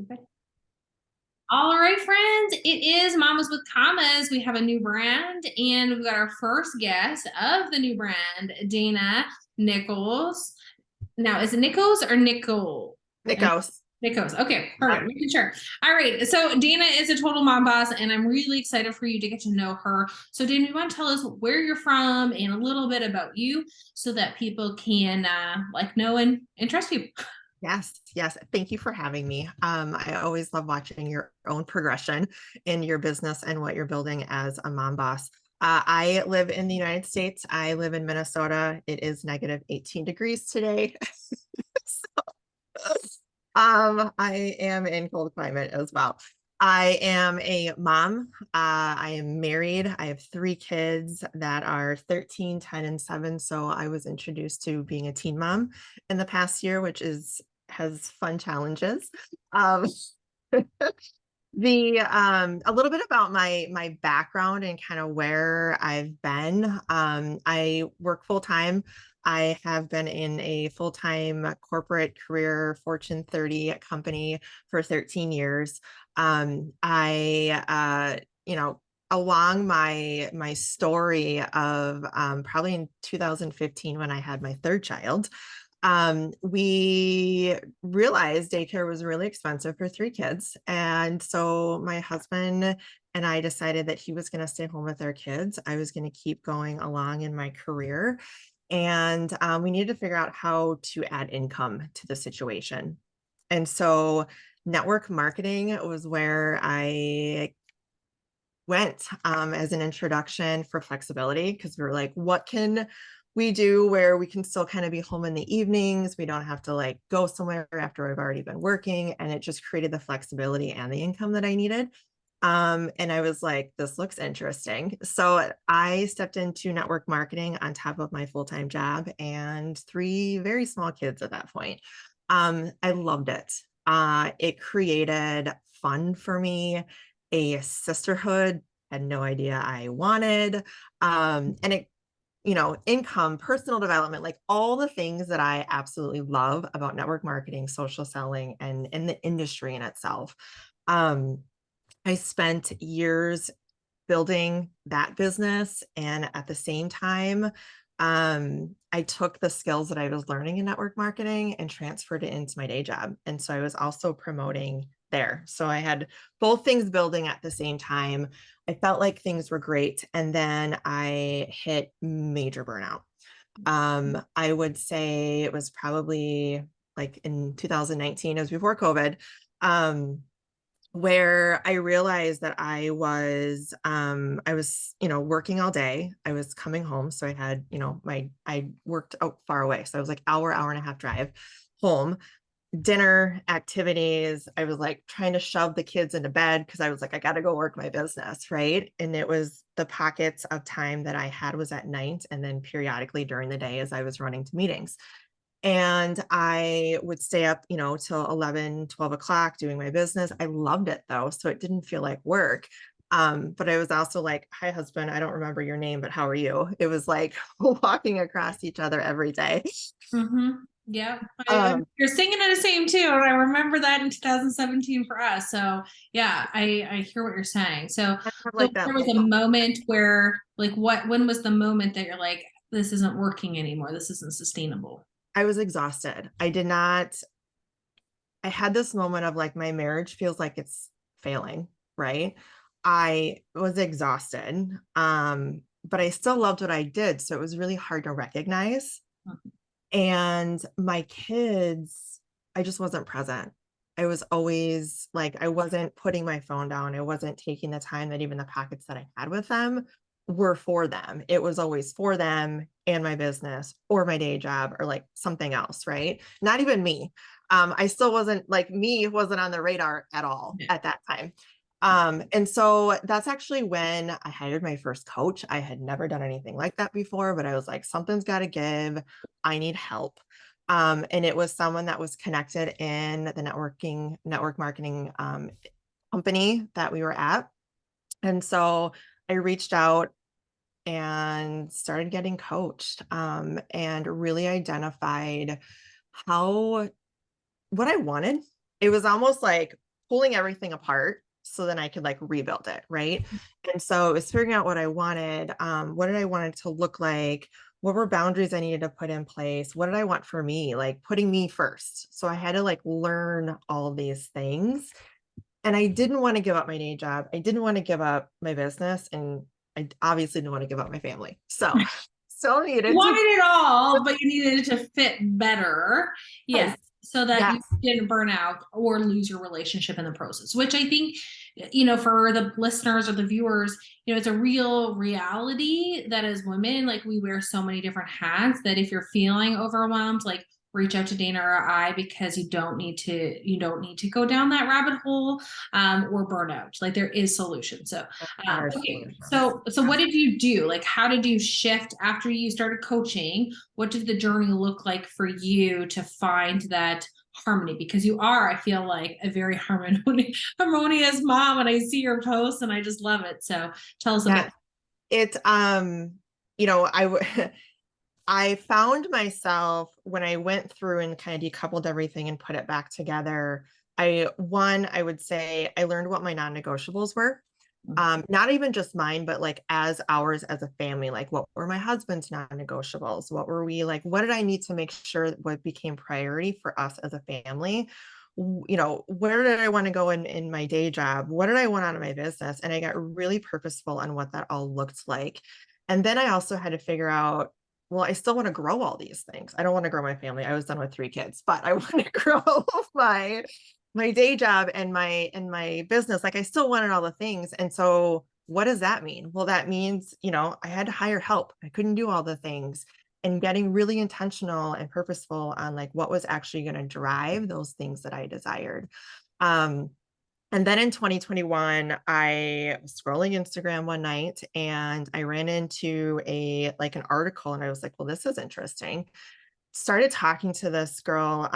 Okay. All right, friends, it is Mamas with Commas. We have a new brand, and we've got our first guest of the new brand, Dana Nickos. Now, is it Nickos or Nicole? Nickos. Nickos. Okay, perfect. Making sure. All right. So Dana is a total mom boss, and I'm really excited for you to get to know her. So, Dana, you want to tell us where you're from and a little bit about you so that people can know and trust you. Yes, yes. Thank you for having me. I always love watching your own progression in your business and what you're building as a mom boss. I live in the United States. I live in Minnesota. It is negative 18 degrees today. I am in cold climate as well. I am a mom. I am married. I have three kids that are 13, 10, and 7. So I was introduced to being a teen mom in the past year, which is has fun challenges. Um, the A little bit about my background and kind of where I've been. I work full time. I have been in a full-time corporate career Fortune 30 company for 13 years. Along my story of probably in 2015 when I had my third child, we realized daycare was really expensive for three kids. And so my husband and I decided that he was going to stay home with our kids. I was going to keep going along in my career. And we needed to figure out how to add income to the situation. And so network marketing was where I went as an introduction for flexibility because we were like, what can we do where we can still kind of be home in the evenings? We don't have to like go somewhere after I've already been working. And it just created the flexibility and the income that I needed. And I was like, this looks interesting. So I stepped into network marketing on top of my full-time job and three very small kids at that point. I loved it. It created fun for me, a sisterhood, had no idea I wanted. And it, income, personal development, like all the things that I absolutely love about network marketing, social selling, and in the industry in itself. I spent years building that business. And at the same time, I took the skills that I was learning in network marketing and transferred it into my day job. And so I was also promoting there. So I had both things building at the same time. I felt like things were great. And then I hit major burnout. I would say it was probably like in 2019, it was before COVID. Where I realized that I was working all day. I was coming home. So I had, I worked out far away. So I was like hour and a half drive home, dinner, activities. I was like trying to shove the kids into bed because I was like, I got to go work my business. Right. And it was the pockets of time that I had was at night and then periodically during the day as I was running to meetings. And I would stay up, till 11, 12 o'clock doing my business. I loved it though. So it didn't feel like work. But I was also like, hi, husband, I don't remember your name, but how are you? It was like walking across each other every day. Mm-hmm. Yeah, Um, you're singing in the same tune. I remember that in 2017 for us. So yeah, I hear what you're saying. So, I have so like that there was a little, moment where, like, when was the moment that you're like, this isn't working anymore? This isn't sustainable. I was exhausted. I had this moment of like, my marriage feels like it's failing, right? I was exhausted. But I still loved what I did. So it was really hard to recognize. And my kids, I just wasn't present. I was always like, I wasn't putting my phone down. I wasn't taking the time that even the pockets that I had with them were for them. It was always for them and my business or my day job or like something else, right? Not even me. I still wasn't like me wasn't on the radar at all Yeah. at that time. And so that's actually when I hired my first coach. I had never done anything like that before, but I was like, something's got to give. I need help. And it was someone that was connected in the network marketing company that we were at. And so I reached out and started getting coached and really identified how what I wanted. It was almost like pulling everything apart so then I could like rebuild it, right? And so it was figuring out what I wanted. What did I want it to look like? What were boundaries I needed to put in place? What did I want for me? Like putting me first. So I had to like learn all these things. And I didn't want to give up my day job. I didn't want to give up my business. And I obviously didn't want to give up my family. So still You needed to. wanted it all, but you needed it to fit better. Yes. Yes. So that Yes. you didn't burn out or lose your relationship in the process, which I think, for the listeners or the viewers, it's a real reality that as women, like we wear so many different hats that if you're feeling overwhelmed, like reach out to Dana or I, because you don't need to go down that rabbit hole or burnout. Like there is solution. So Our okay, solutions. so what did you do? Like, how did you shift after you started coaching? What did the journey look like for you to find that harmony? Because you are, I feel like, a very harmonious mom, and I see your posts and I just love it. So tell us a bit. Yeah. It's I found myself when I went through and kind of decoupled everything and put it back together. I would say I learned what my non-negotiables were. Not even just mine, but like as ours as a family, like what were my husband's non-negotiables? What were we like? What did I need to make sure what became priority for us as a family? Where did I want to go in my day job? What did I want out of my business? And I got really purposeful on what that all looked like. And then I also had to figure out, well, I still want to grow all these things. I don't want to grow my family. I was done with 3 kids, but I want to grow my day job and my business. Like I still wanted all the things. And so what does that mean? Well, that means, I had to hire help. I couldn't do all the things, and getting really intentional and purposeful on like what was actually going to drive those things that I desired. Um, and then in 2021, I was scrolling Instagram one night and I ran into an article, and I was like, well, this is interesting. Started talking to this girl,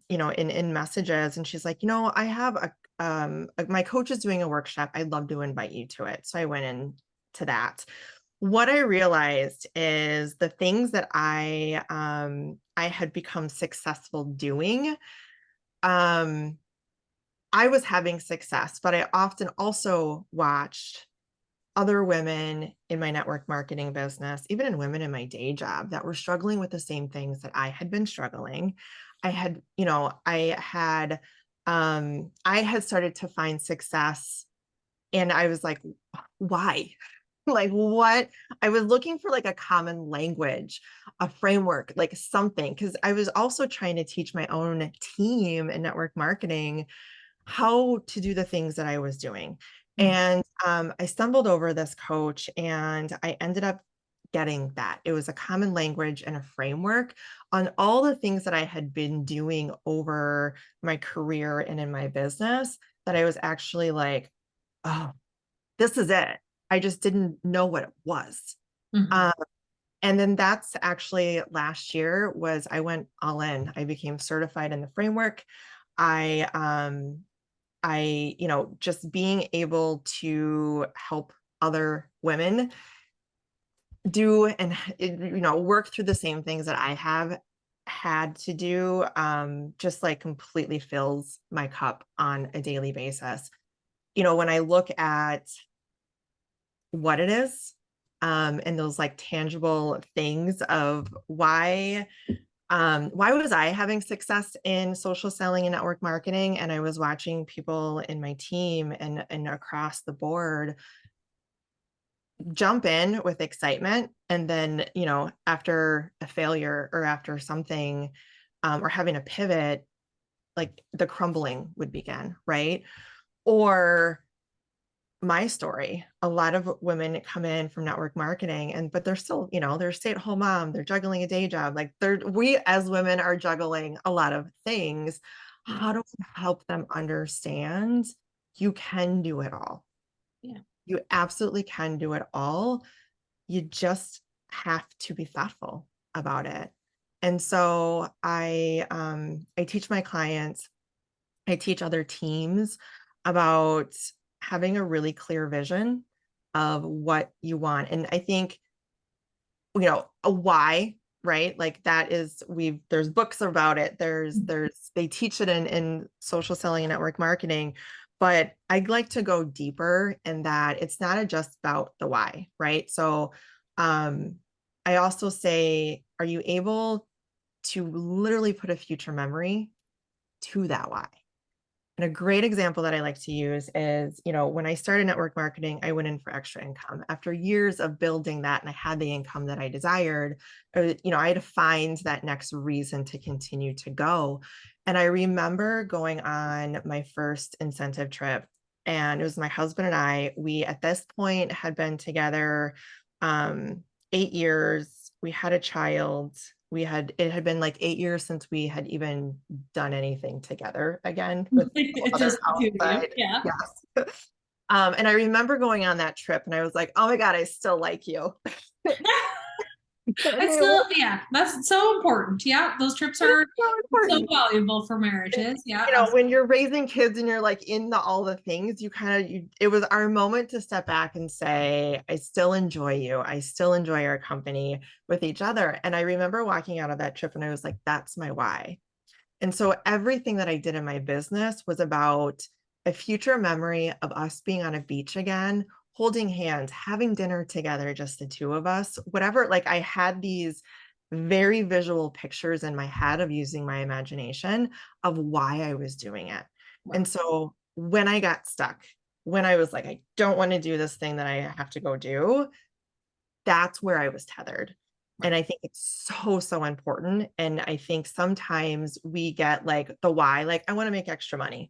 in messages, and she's like, I have my coach is doing a workshop. I'd love to invite you to it. So I went into that. What I realized is the things that I had become successful doing, um, I was having success, but I often also watched other women in my network marketing business, even in women in my day job, that were struggling with the same things that I had been struggling. I had started to find success, and I was like, why? Like what? I was looking for like a common language, a framework, like something, because I was also trying to teach my own team in network marketing how to do the things that I was doing. And I stumbled over this coach, and I ended up getting that. It was a common language and a framework on all the things that I had been doing over my career and in my business, that I was actually like, oh, this is it. I just didn't know what it was. Mhm. Um, and then that's actually last year was I went all in. I became certified in the framework. I just being able to help other women do and, work through the same things that I have had to do, just like completely fills my cup on a daily basis. When I look at what it is, and those like tangible things of why was I having success in social selling and network marketing? And I was watching people in my team and across the board jump in with excitement. And then, after a failure or after something, or having a pivot, like the crumbling would begin, right? Or my story, a lot of women come in from network marketing, but they're still, they're a stay-at-home mom, they're juggling a day job. Like we as women are juggling a lot of things. How do we help them understand you can do it all? Yeah. You absolutely can do it all. You just have to be thoughtful about it. And so I teach my clients, I teach other teams about having a really clear vision of what you want. And I think, a why right? Like that is, there's books about it. They teach it in social selling and network marketing, but I'd like to go deeper in that it's not just about the why, right? So, I also say, are you able to literally put a future memory to that why? And a great example that I like to use is, when I started network marketing, I went in for extra income. After years of building that and I had the income that I desired, I had to find that next reason to continue to go. And I remember going on my first incentive trip, and it was my husband and I. We, at this point, had been together 8 years. We had a child. It had been like 8 years since we had even done anything together again with other Just the two of you. outside. Yeah. Yes. And I remember going on that trip and I was like, oh my God, I still like you. And I still, yeah, that's so important. Yeah, those trips it's are so so important. valuable for marriages. Yeah, When you're raising kids and you're like in all the things, it was our moment to step back and say, I still enjoy you. I still enjoy our company with each other. And I remember walking out of that trip and I was like, that's my why. And so everything that I did in my business was about a future memory of us being on a beach again, holding hands, having dinner together, just the two of us, whatever. Like I had these very visual pictures in my head of using my imagination of why I was doing it. wow. And so when I got stuck, when I was like, I don't want to do this thing that I have to go do, that's where I was tethered. And I think it's so, so important. And I think sometimes we get like the why, like, I want to make extra money.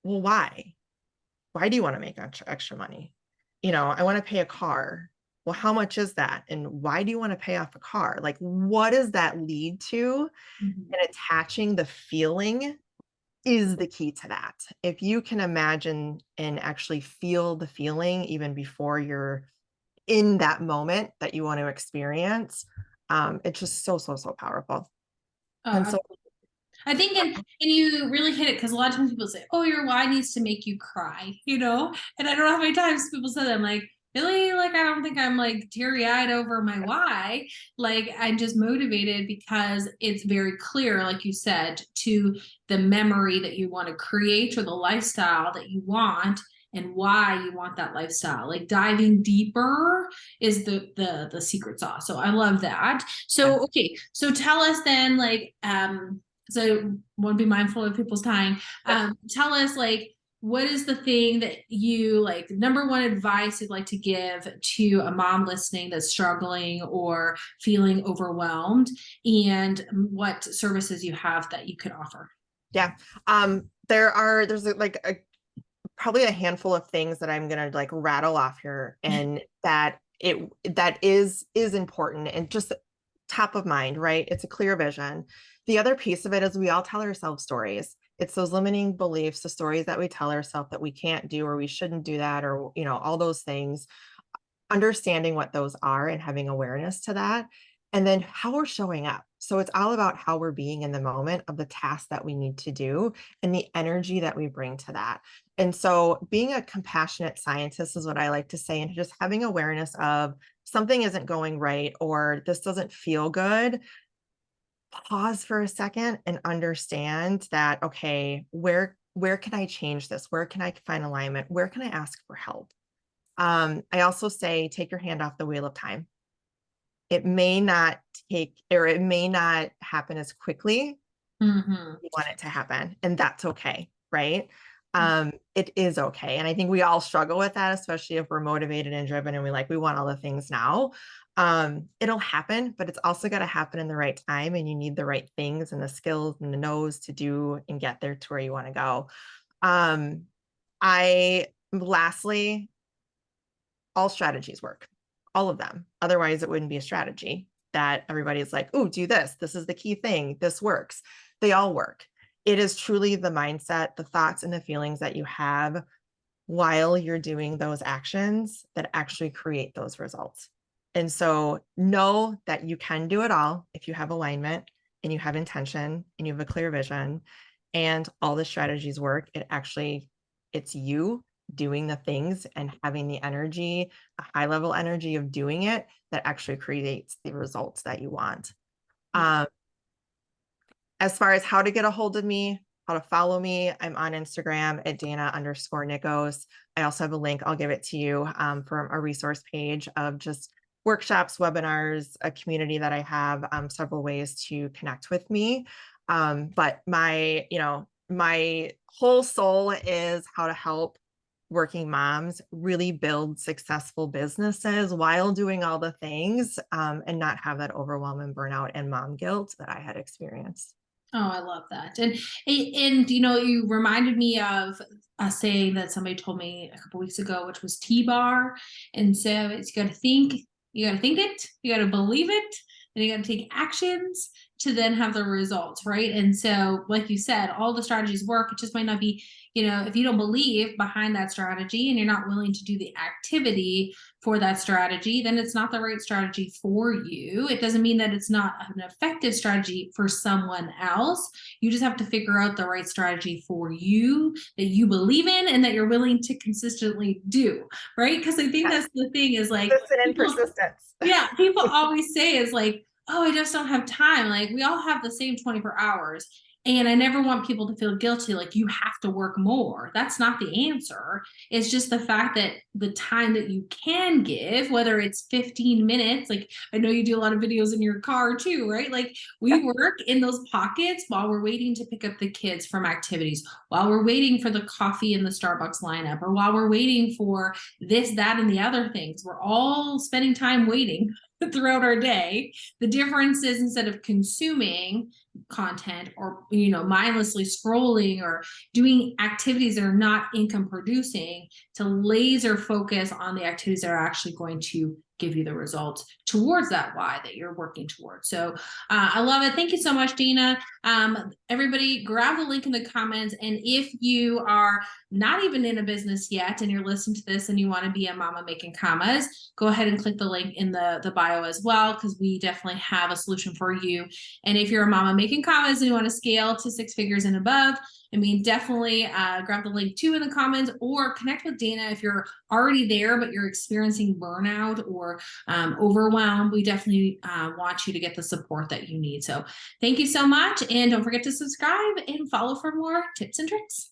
Well, why? Why do you want to make extra money? I want to pay a car. Well, how much is that? And why do you want to pay off a car? Like, what does that lead to? Mhm. And attaching the feeling is the key to that. If you can imagine and actually feel the feeling even before you're in that moment that you want to experience, it's just so, so, so powerful. And Uh, so, I think, and you really hit it because a lot of times people say, "Oh, your why needs to make you cry," and I don't know how many times people say that. I'm like, really? Like, I don't think I'm like teary eyed over my why. Like, I'm just motivated because it's very clear, like you said, to the memory that you want to create or the lifestyle that you want and why you want that lifestyle. Like diving deeper is the secret sauce. So I love that. yeah, So okay, so tell us then, like, so want to be mindful of people's time. yep. Tell us, like, what is the thing that you like, number one advice you'd like to give to a mom listening that's struggling or feeling overwhelmed, and what services you have that you could offer? Yeah. There's like probably a handful of things that I'm gonna like rattle off here, and that is important and just top of mind, right? It's a clear vision. The other piece of it is we all tell ourselves stories. It's those limiting beliefs, the stories that we tell ourselves that we can't do or we shouldn't do that, or all those things. Understanding what those are and having awareness to that, and then how we're showing up. So it's all about how we're being in the moment of the task that we need to do and the energy that we bring to that. And so being a compassionate scientist is what I like to say, and just having awareness of something isn't going right or this doesn't feel good. Pause for a second and understand that, okay, where can I change this? Where can I find alignment? Where can I ask for help? I also say take your hand off the wheel of time. It may not it may not happen as quickly Mm-hmm. as you want it to happen, and that's okay, right? It is okay. And I think we all struggle with that, especially if we're motivated and driven and we want all the things now. It'll happen, but it's also got to happen in the right time, and you need the right things and the skills and the knows to do and get there to where you want to go. Um, I lastly, all strategies work, all of them. Otherwise, it wouldn't be a strategy that everybody's like, oh, do this. This is the key thing. This works. They all work. It is truly the mindset, the thoughts, and the feelings that you have while you're doing those actions that actually create those results. And so know that you can do it all if you have alignment and you have intention and you have a clear vision and all the strategies work. It's you doing the things and having the energy, a high level energy of doing it that actually creates the results that you want. Um, as far as how to get a hold of me, how to follow me, I'm on Instagram at Dana_Nickos. I also have a link, I'll give it to you, from a resource page of just workshops, webinars, a community that I have, several ways to connect with me. But my whole soul is how to help working moms really build successful businesses while doing all the things, and not have that overwhelm and burnout and mom guilt that I had experienced. Oh, I love that. And you reminded me of a saying that somebody told me a couple weeks ago, which was T-bar. And so it's you got to think it, you got to believe it, and you got to take actions to then have the results, right? And so, like you said, all the strategies work. It just might not be, if you don't believe behind that strategy and you're not willing to do the activity for that strategy, then it's not the right strategy for you. It doesn't mean that it's not an effective strategy for someone else. You just have to figure out the right strategy for you that you believe in and that you're willing to consistently do, right? Because I think Yes. that's the thing is like Persistence and people, persistence. yeah, people always say is like, oh, I just don't have time. Like we all have the same 24 hours. And I never want people to feel guilty, like you have to work more. That's not the answer. It's just the fact that the time that you can give, whether it's 15 minutes, like I know you do a lot of videos in your car too, right? Like we work in those pockets while we're waiting to pick up the kids from activities, while we're waiting for the coffee in the Starbucks lineup, or while we're waiting for this, that, and the other things. We're all spending time waiting throughout our day. The difference is instead of consuming content or mindlessly scrolling or doing activities that are not income producing, to laser focus on the activities that are actually going to give you the results towards that why that you're working towards. So I love it. Thank you so much, Dana. Everybody grab the link in the comments, and if you are not even in a business yet and you're listening to this and you want to be a mama making commas, go ahead and click the link in the bio as well, because we definitely have a solution for you. And if you're a mama making commas and you want to scale to 6 figures and above, definitely grab the link too in the comments, or connect with Dana if you're already there but you're experiencing burnout or overwhelm. We definitely want you to get the support that you need. So thank you so much, and don't forget to subscribe and follow for more tips and tricks.